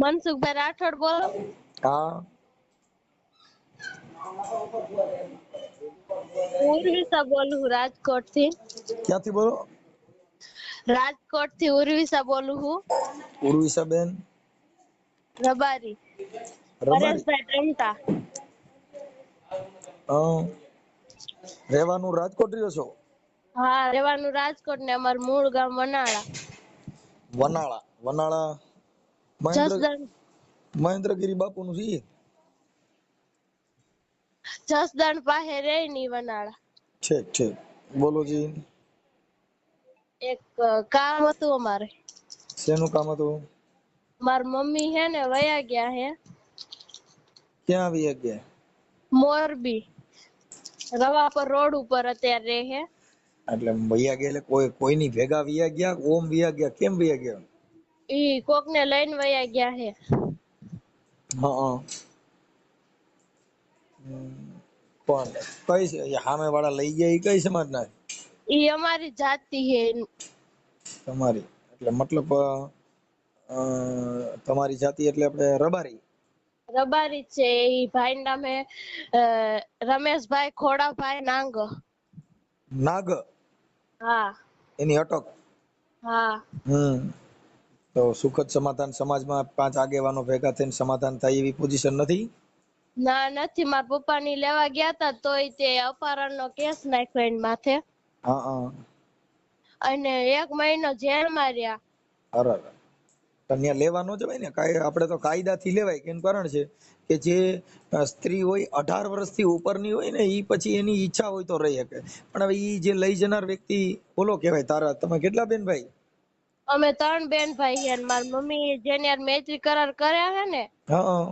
મનસુખભાઈ રાઠોડ બોલો? હા. ઉર્વિશા બોલું હું રાજકોટ થી. ક્યાંથી બોલો? રાજકોટ થી ઉર્વિશા બોલું હું. ઉર્વિશા બેન રબારી. રબારી. પરેશભાઈ ટ્રમટા. રહેવાનું રાજકોટ રહ્યો છો? હા, રહેવાનું રાજકોટ ને અમારું મૂળ ગામ વનાળા. વનાળા. વનાળા જસદણ મહેન્દ્રગીરી બાપુ નું છે. જસદણ પાસે રે ની વનાળા. ઠીક ઠીક. બોલો જી. એક કામ હતું અમારે. શેનું કામ હતું? માર મમ્મી હે ને વયા ગયા હે. ક્યાં આવી ગયા? મોરબી. રવાપર રોડ ઉપર અત્યારે રહે હે. એટલે વયા ગયા એટલે કોઈની ભેગા વયા ગયા? ઓમ વયા ગયા? કેમ વયા ગયા? ઈ કોક ને લઈને વયા ગયા હે. હા. પણ કઈ છે સામે વાળા લઈ ગયા? કઈ સમાજના? ઈ અમારી જાતિ હે. તમારી એટલે મતલબ તમારી જાતિ એટલે આપણે રબારી. રબારી છે. ઈ ભાઈ નામ હે રમેશભાઈ ખોડાભાઈ નાંગ. નાગ. હા. એની અટક. હા. તો સુખદ સમાધાન સમાજમાં 5 આગેવાનો ભેગા થઈને સમાધાન થાય એવી પોઝિશન નથી? ના નથી. મારા પપ્પા ની લેવા ગયા તા તોય તે અપહરણ નો કેસ નાખ્યો એની માથે. હા. અને 1 મહિનો જેલમાં રહ્યા. અરે ત્યાં લેવા ન જવાય ને. આપણે તો કાયદાથી લેવાય. એનું કારણ છે કે જે સ્ત્રી હોય 18 વર્ષથી ઉપરની હોય ને એ પછી એની ઈચ્છા હોય તો રહી શકે. પણ હવે ઈ જે લઈ જનાર વ્યક્તિ બોલો કેવાય. તમે કેટલા બેન ભાઈ? અમે 3 બેન ભાઈ હે. મારી મમ્મી જેની યાર મૈત્રી કરાર કર્યા હે ને હા.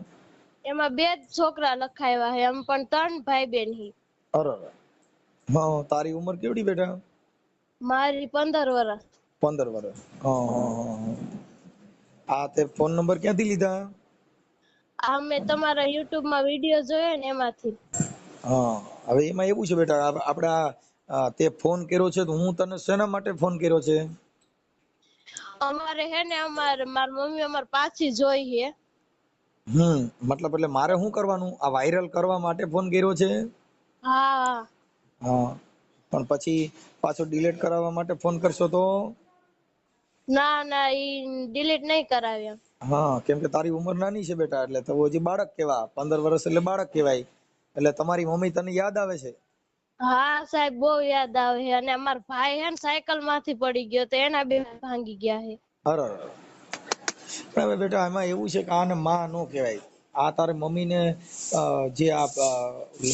એમાં 2 જ છોકરા લખાવ્યા હે. એમ પણ 3 ભાઈ બેન હી. અરે હા. તારી ઉંમર કેવડી બેટા? મારી 15 વર્ષ. 15 વર્ષ. આ તે ફોન નંબર ક્યાંથી લીધા? આ મેં તમારા YouTube માં વિડિયો જોયો ને એમાંથી. હા. હવે એમાં એવું છે બેટા, આપણે તે ફોન કર્યો છે તો હું તને શેના માટે ફોન કર્યો છે? અમારે હે ને મારી મમ્મી અમાર પાછી જોઈ હે. મતલબ એટલે મારે શું કરવાનું? આ વાયરલ કરવા માટે ફોન કર્યો છે? હા. હા. પણ પછી પાછો ડિલીટ કરાવવા માટે ફોન કરશો તો? ના ઈ ડિલીટ નહીં કરાવ્યા. હા, કેમ કે તારી ઉંમર નાની છે બેટા. એટલે તો હજી બાળક કેવા. 15 વર્ષ એટલે બાળક કહેવાય. એટલે તમારી મમ્મી તને યાદ આવે છે? હા સાહેબ, બહુ યાદ આવે છે. અને અમાર ભાઈ હે ને સાયકલ માંથી પડી ગયો તો એના 2 ભાંગી ગયા છે. અરે હવે બેટા એમાં એવું છે કે આને માં નો કહેવાય. આ તારી મમ્મીને જે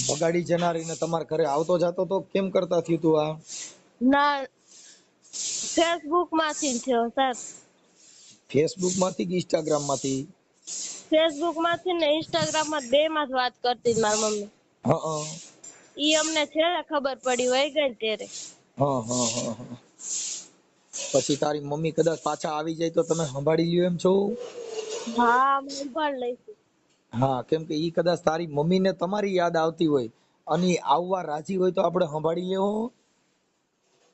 બગાડી જનારીને તમારા ઘરે આવતો જાતો તો કેમ કરતા થયું તું આ? ના, ફેસબુક માંથી થયો સર. ફેસબુક માંથી કે ઇન્સ્ટાગ્રામ માંથી? ફેસબુક માંથી ને ઇન્સ્ટાગ્રામ માં 2 માં જ વાત કરતી મારી મમ્મી. હા. ઈ અમને છેલ્લે ખબર પડી વઈ ગઈ ત્યારે. હા. પછી તારી મમ્મી કદાચ પાછા આવી જાય તો તમે સંભાળી લ્યો એમ છો? હા, સંભાળ લઈશું. હા, કેમ કે ઈ કદાચ તારી મમ્મીને તમારી યાદ આવતી હોય અને આવવા રાજી હોય તો આપણે સંભાળી લેવો.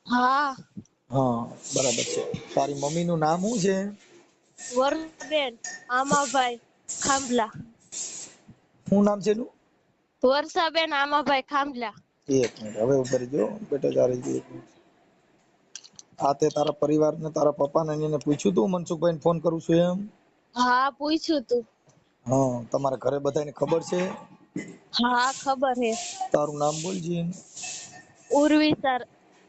હા. હા, બરાબર છે. તારી મમ્મી નું નામ શું છે? વર્ષાબેન આમાભાઈ ખાંભલા. શું નામ છે એનું? વર્ષાબેન આમાભાઈ ખાંભલા. 1 મિનિટ હવે ઉભા રહેજો બેટા. તારી આ તે તારા પરિવારને, તારા પપ્પાને એને પૂછ્યું તું મનસુખભાઈને ફોન કરું છું એમ? હા, પૂછ્યું તું. હા, તમારા ઘરે બધાને ખબર છે? હા, ખબર હે. તારું નામ બોલજી. ઉર્વિસા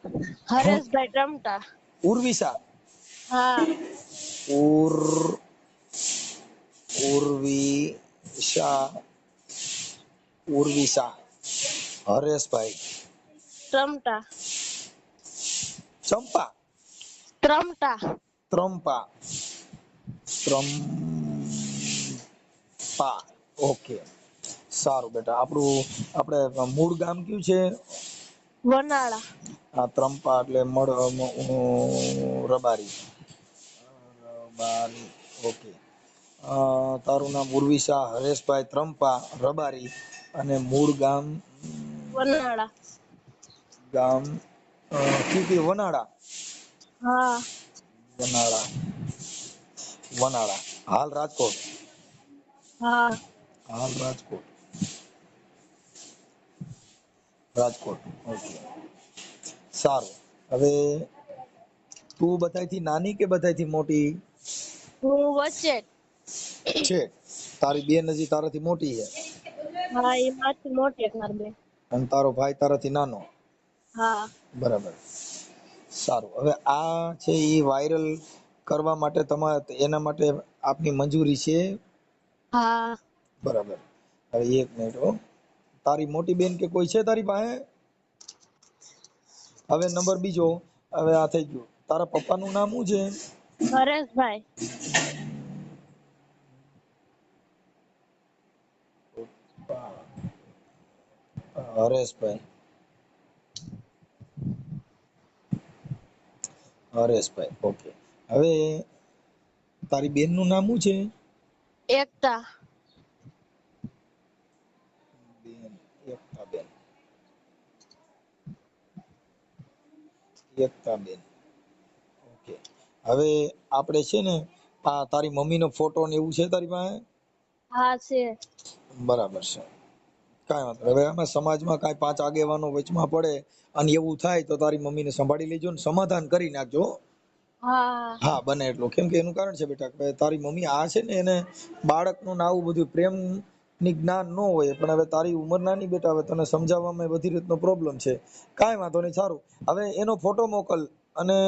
હું હરેશભાઈ ટ્રમટા. ઉર્વિશા? હા. ઉર્વિશા હરેશભાઈ ટ્રમટા. ચંપા? ટ્રમટા. ત્રંપા. ઓકે, સારું બેટા. આપણે મૂળ ગામ કયું છે? વનાળા. આ ત્રંપા એટલે રબારી. ઓકે. તારું નામ ઉર્વિશા હરેશભાઈ ત્રંપા રબારી અને મૂળ ગામ વનાળા. કયું વનાળા? હા. વનાળા. વનાળા. હાલ રાજકોટ. હા. હાલ રાજકોટ. રાજકોટ. ઓકે. સારું. હવે તું બધાયથી નાની કે બધાયથી મોટી હું વચ્ચે. છે? તારી બેન હજી તારાથી મોટી છે હા, એ માથી મોટી એક મારી બેન. અને તારો ભાઈ તારાથી નાનો. હા. બરાબર. સારું. હવે આ છે એ વાયરલ કરવા માટે તમારે એના માટે આપની મંજૂરી છે? હા. બરાબર. હવે એક મિનિટ હો. તારી મોટી બેન કે કોઈ છે તારી પાસે? હવે નંબર બીજો. હવે આ થઈ ગયું. તારા પપ્પાનું નામ શું છે? હરેશભાઈ. હરેશભાઈ. હરેશભાઈ. ઓકે. હવે તારી બેનનું નામ શું છે? એકતા. બેન એકતાબેન. એકતાબેન. ઓકે. હવે આપણે છે ને આ તારી મમ્મીનો ફોટો ને એવું છે તારી પાસે? હા છે. બરાબર છે. કાંઈ વાંધો નહીં. હવે આમાં સમાજમાં કાંઈ પાંચ આગેવાનો વચમાં પડે અને એવું થાય તો તારી મમ્મીને સંભાળી લેજો ને સમાધાન કરી નાખજો. હા. હા, બને એટલું. કેમ કે એનું કારણ છે બેટા કે તારી મમ્મી આ છે ને એને બાળકનું ને આવું બધું પ્રેમ ની જ્ઞાન ન હોય, પણ હવે તારી ઉંમર નાની બેટા, હવે તને સમજાવવામાં બધી રીતનો પ્રોબ્લેમ છે. કાંઈ વાંધો નહીં. સારું. હવે એનો ફોટો મોકલ અને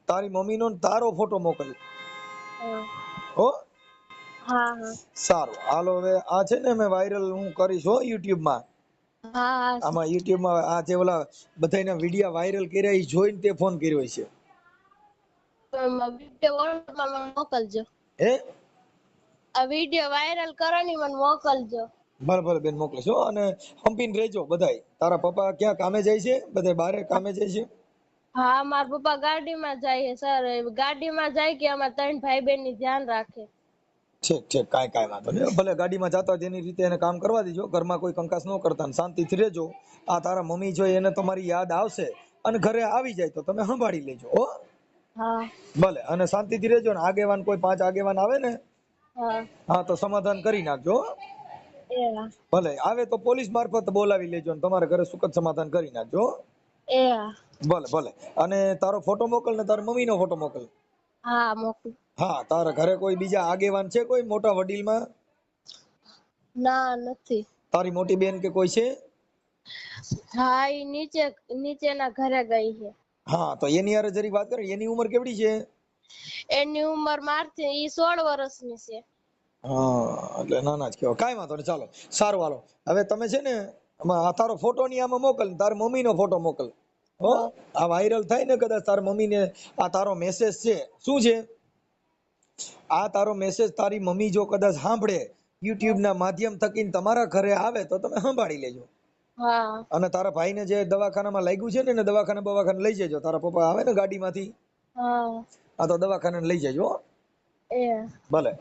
તારી મમ્મીનો ને તારો ફોટો મોકલ. હા. હો. હા. હા. સારું. હાલો. હવે આ છે ને મેં વાયરલ હું કરીશ હો યુટ્યુબમાં. હા. આમાં યુટ્યુબમાં આ જે ઓલા બધાયના વિડિયા વાયરલ કર્યા એ જોઈને તે ફોન કર્યો છે. વિડીયો વોટ્સએપમાં મને મોકલજો. હે? આ વિડીયો વાયરલ કરો ને મને મોકલજો. ભલે ભલે બેન મોકલીશ હો. અને હંપીને રહેજો બધાય. તારા પપ્પા ક્યાં કામે જાય છે? બધાય બારે કામે જાય છે? હા, મારા પપ્પા ગાડીમાં જાય છે સર. ગાડીમાં જાય કે અમારા ત્રણ ભાઈ બહેન ની ધ્યાન રાખે. ઠીક ઠીક. કાંઈ વાંધો નહીં. ભલે ગાડીમાં જતા હોય તેની રીતે એને કામ કરવા દેજો. ઘરમાં કોઈ કંકાસ ન કરતા ને શાંતિથી રહેજો. આ તારા મમ્મી જો એને તમારી યાદ આવશે અને ઘરે આવી જાય તો તમે સંભાળી લેજો હો. હા. ભલે. અને શાંતિથી રહેજો ને આગેવાન કોઈ પાંચ આગેવાન આવે ને હા. હા તો સમાધાન કરી નાખજો હો. એ. ભલે આવે તો પોલીસ મારફત બોલાવી લેજો ને તમારા ઘરે સુખદ સમાધાન કરી નાખજો. એ. ભલે ભલે. અને તારો ફોટો મોકલ ને તારી મમ્મીનો ફોટો મોકલ. હા, મોકલું. હા, તારા ઘરે કોઈ બીજા આગેવાન છે કોઈ મોટા વડીલમાં? ના, નથી. તારી મોટી બેન કે કોઈ છે? હા, ઈ નીચેના ઘરે ગઈ છે. હા, તો એની હારે જરી વાત કરે. એની ઉંમર કેવડી છે? એની ઉંમર મારથી ઈ 16 વર્ષની છે. હા, એટલે નાના જ કહેવાય. કાંઈ વાંધો નહીં. ચાલો. સારું. હાલો. હવે તમે છે ને આમાં આ તારો ફોટો ની આમાં મોકલ, તાર મમ્મીનો ફોટો મોકલ. હો. હા. આ વાયરલ થાય ને કદાચ તાર મમ્મીને આ તારો મેસેજ છે. શું છે? આ તારો મેસેજ તારી મમ્મી જો કદાચ સાંભળે યુટ્યુબ ના માધ્યમ થકી તમારા ઘરે આવે તો તમે સંભાળી લેજો. હા. અને તારા ભાઈને જે દવાખાનામાં લાગ્યું છે ને એને દવાખાને લઈ જજો. તારા પપ્પા આવે ને ગાડીમાંથી હા. આ તો દવાખાને લઈ જજો. એ. ભલે.